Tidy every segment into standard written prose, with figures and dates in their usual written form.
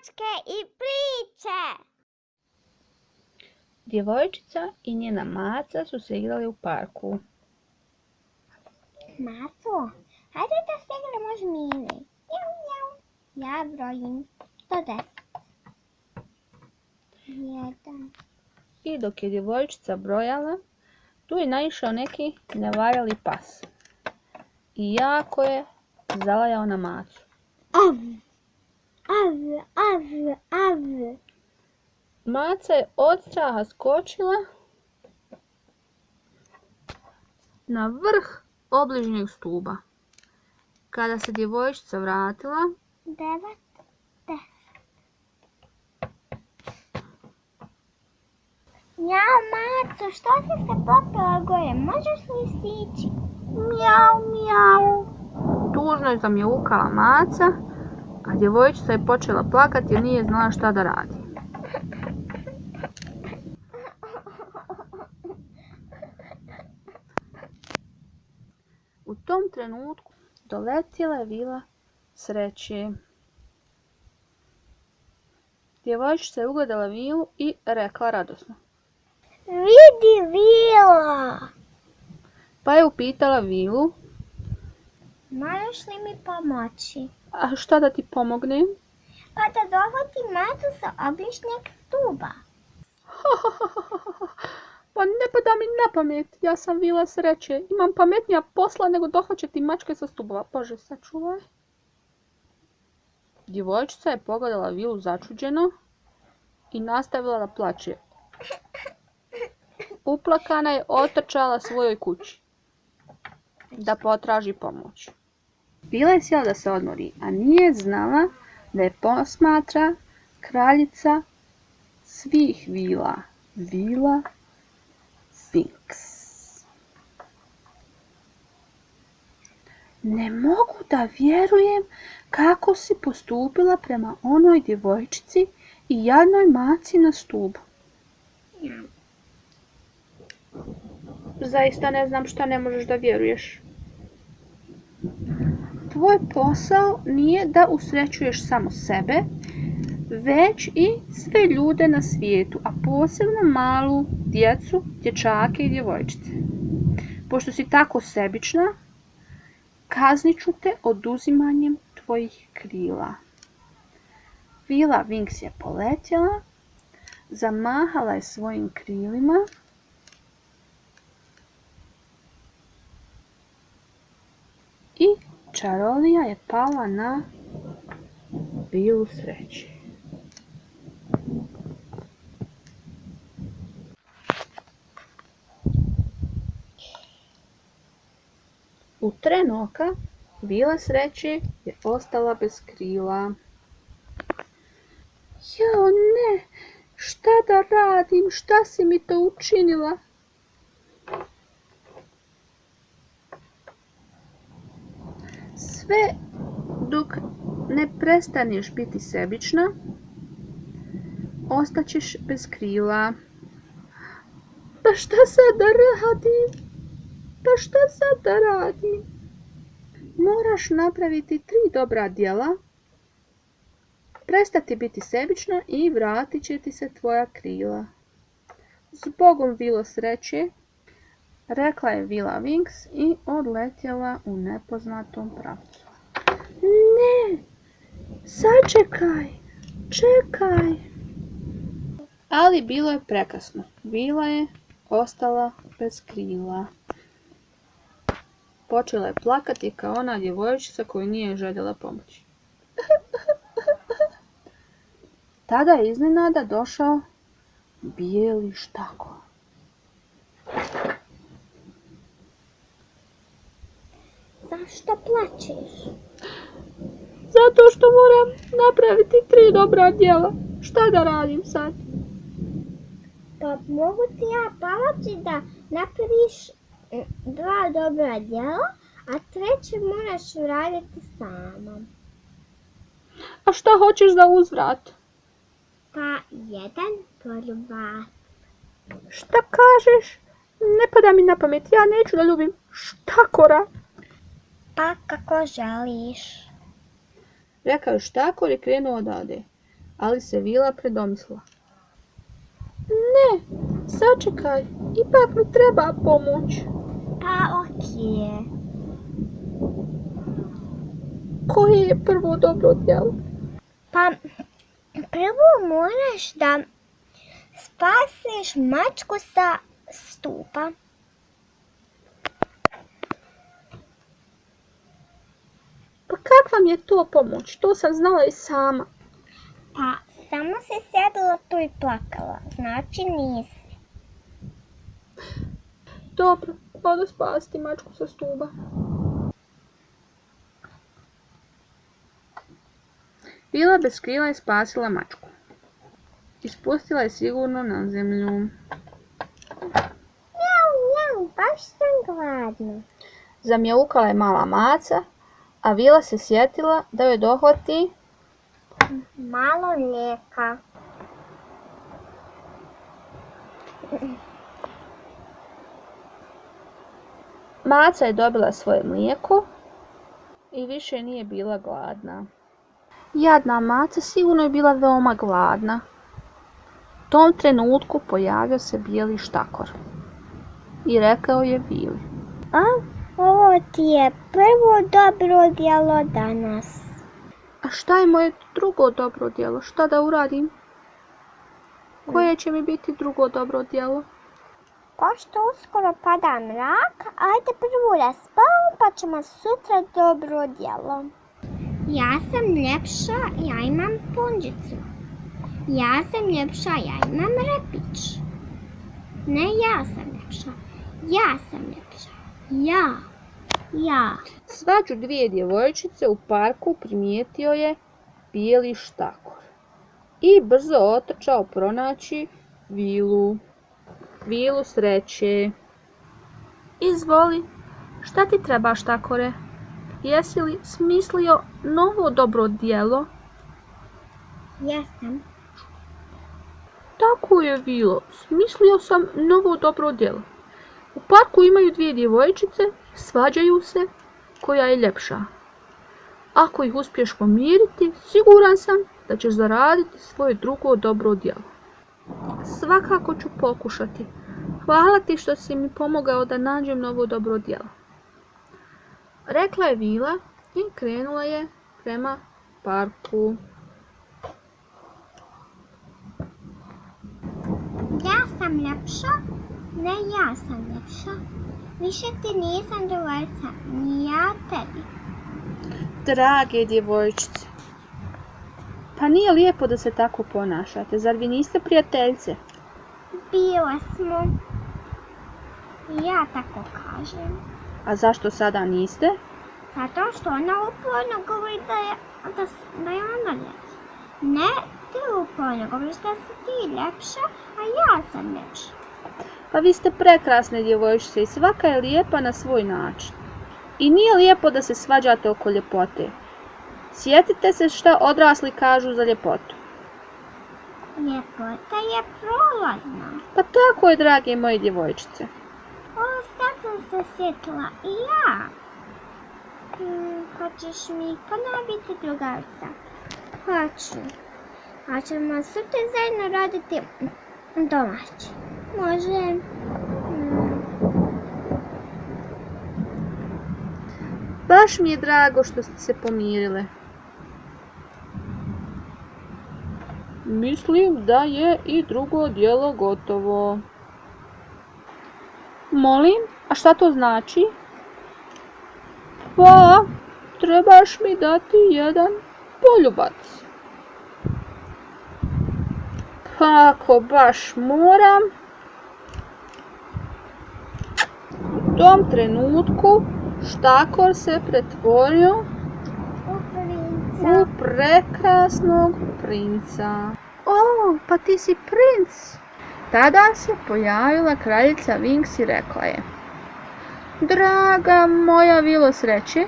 mačke i priče. Djevojčica i njena maca su se igrali u parku. Maco, hajde da se igramo žmine. Mjau, mjau. Ja brojim do 10. 1. I dok je djevojčica brojala, tu je naišao neki nevaljali pas. I jako je zalajao na macu. Av, av, av, av. Maca je od straha skočila na vrh obližnjeg stuba. Kada se djevojčica vratila, 9, 10. Mjau, Maco, što si se popela gore? Možeš li sići? mjau, mjau, tužno je zamjaukala maca, a djevojčica je počela plakati jer nije znala šta da radi. U tom trenutku doletjela je vila sreće. Djevojčica je ugledala vilu i rekla radosno. Vidi vila! Pa je upitala vilu, Možeš li mi pomoći? a šta da ti pomognem? Pa da dohvatim Macu sa obližnjeg stuba. Pa ne pada mi na pamet, ja sam vila sreće. Imam pametnija posla nego dohvaćati mačke sa stubova. Bože, sačuvaj. Djevojčica je pogledala vilu začuđeno i nastavila da plače. Uplakana je otrčala svojoj kući da potraži pomoć. Vila je sjela da se odmori, a nije znala da je posmatra kraljica svih vila, vila Vinks. Ne mogu da vjerujem kako si postupila prema onoj djevojčici i jadnoj maci na stubu. Zaista ne znam šta ne možeš da vjeruješ. Tvoj posao nije da usrećuješ samo sebe, već i sve ljude na svijetu, a posebno malu djecu, dječake i djevojčice. Pošto si tako sebična, kaznit ću te oduzimanjem tvojih krila. Vila Vinks je poletjela, zamahala je svojim krilima i čarolija je pala na vilu sreće. U tren oka vila sreće je ostala bez krila. Jao ne, šta da radim, šta si mi to učinila? Sve dok ne prestaneš biti sebična, ostaćeš bez krila. Pa šta sad da radim? Pa šta sad da radim? Moraš napraviti 3 dobra djela, prestati biti sebična i vratit će ti se tvoja krila. Zbogom vilo sreće, rekla je vila Vinks i odletjela u nepoznatom pravcu. Ne, sačekaj, čekaj. Ali bilo je prekasno. Vila je ostala bez krila. Počela je plakati kao ona djevojčica koju nije željela pomoći. Tada je iznenada došao bijeli štakor. Zašto plačeš? Zato što moram napraviti 3 dobra djela. Šta da radim sad? Pa mogu ti ja pomoći da napraviš 2 dobra djela, a 3 moraš uraditi sama. A šta hoćeš za uzvrat? Pa 1 prvac. Šta kažeš? Ne pada mi na pamet, ja neću da ljubim štakora. Pa kako želiš. Rekao je štakor i krenuo odavde. ali se Vila predomislila. Ne, sačekaj, ipak mi treba pomoć. Pa okej. Koje je prvo dobro djelo? Pa prvo moraš da spasiš mačku sa stupa. Pa kakva mi je to pomoć? To sam znala i sama. Pa samo si sjedila tu i plakala, znači nisi. Dobro, odo spasiti mačku sa stuba. Vila bez krila je spasila mačku. Ispustila je sigurno na zemlju. Mjau, baš sam gladna. Zamjaukala je mala maca, a Vila se sjetila da joj dohvati Malo mlijeka. Maca je dobila svoje mlijeko i više nije bila gladna. Jadna maca sigurno je bila veoma gladna. U tom trenutku pojavio se bijeli štakor i rekao je Vili. Ovo ti je prvo dobro djelo danas. A šta je moje drugo dobro djelo? Šta da uradim? Koje će mi biti drugo dobro djelo? Pošto uskoro pada mrak, ajde prvo da spavamo pa ćemo sutra dobro djelo. Ja sam ljepša, ja imam punđicu. Ja sam ljepša, ja imam repić. Ne ja sam ljepša, ja sam ljepša. Ja. Svađu dvije djevojčice u parku primijetio je bijeli štakor i brzo otrčao pronaći Vilu. Vilu sreće. Izvoli, šta ti treba štakore? Jesi li smislio novo dobro djelo? Jesam. Tako je, Vilo, smislio sam novo dobro djelo. U parku imaju dvije djevojčice, svađaju se, koja je ljepša. Ako ih uspiješ pomiriti, siguran sam da ćeš zaraditi svoje drugo dobro djelo. Svakako ću pokušati. Hvala ti što si mi pomogao da nađem novo dobro djelo. Rekla je Vila i krenula je prema parku. Ja sam ljepša, ne ja sam ljepša. Više ti nisam drugarica, ni ja tebi. Drage djevojčice, pa nije lijepo da se tako ponašate, zar vi niste prijateljice? Bile smo. Ja tako kažem. A zašto sada niste? Zato što ona uporno govori da je ona ljepša. Ne, ti uporno govoriš da si ti ljepša, a ja sam ljepša. Pa vi ste prekrasne djevojčice i svaka je lijepa na svoj način. I nije lijepo da se svađate oko ljepote. Sjetite se šta odrasli kažu za ljepotu. Ljepota je prolazna. Pa tako je, drage moje djevojčice. Sad sam se sjetila i ja. Hoćeš mi ponoviti, drugarica? Hoću. A ćemo sutra zajedno raditi domaći. Može. Baš mi je drago što ste se pomirile. Mislim da je i drugo djelo gotovo. Molim, a šta to znači? Pa, trebaš mi dati jedan poljubac. Pa ako baš moram. U tom trenutku štakor se pretvorio u prekrasnog princa. O, pa ti si princ! Tada se pojavila kraljica Winx i rekla je: Draga moja Vilo sreće,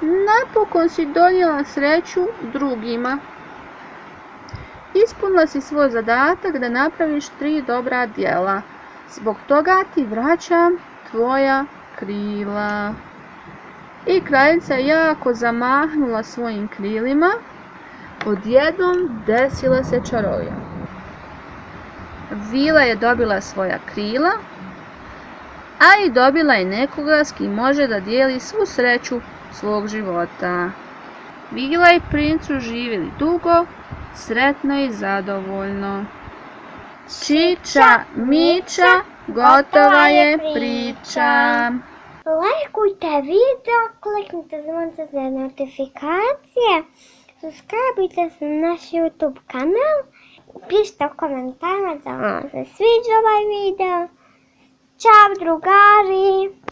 napokon si donijela sreću drugima. Ispunila si svoj zadatak da napraviš 3 dobra djela. Zbog toga ti vraćam tvoja krila. I kraljica je jako zamahnula svojim krilima, Odjednom desila se čaroja. Vila je dobila svoja krila, a i dobila je nekoga s kim može da dijeli svu sreću svog života. Vila i princ su živjeli dugo, sretno i zadovoljno. Čiča, miča, gotova je priča. Lajkujte video, kliknite zvonce za notifikacije, subscribeujte se na naš YouTube kanal, pišite u komentarima da vam se sviđa ovaj video. Ćao drugari!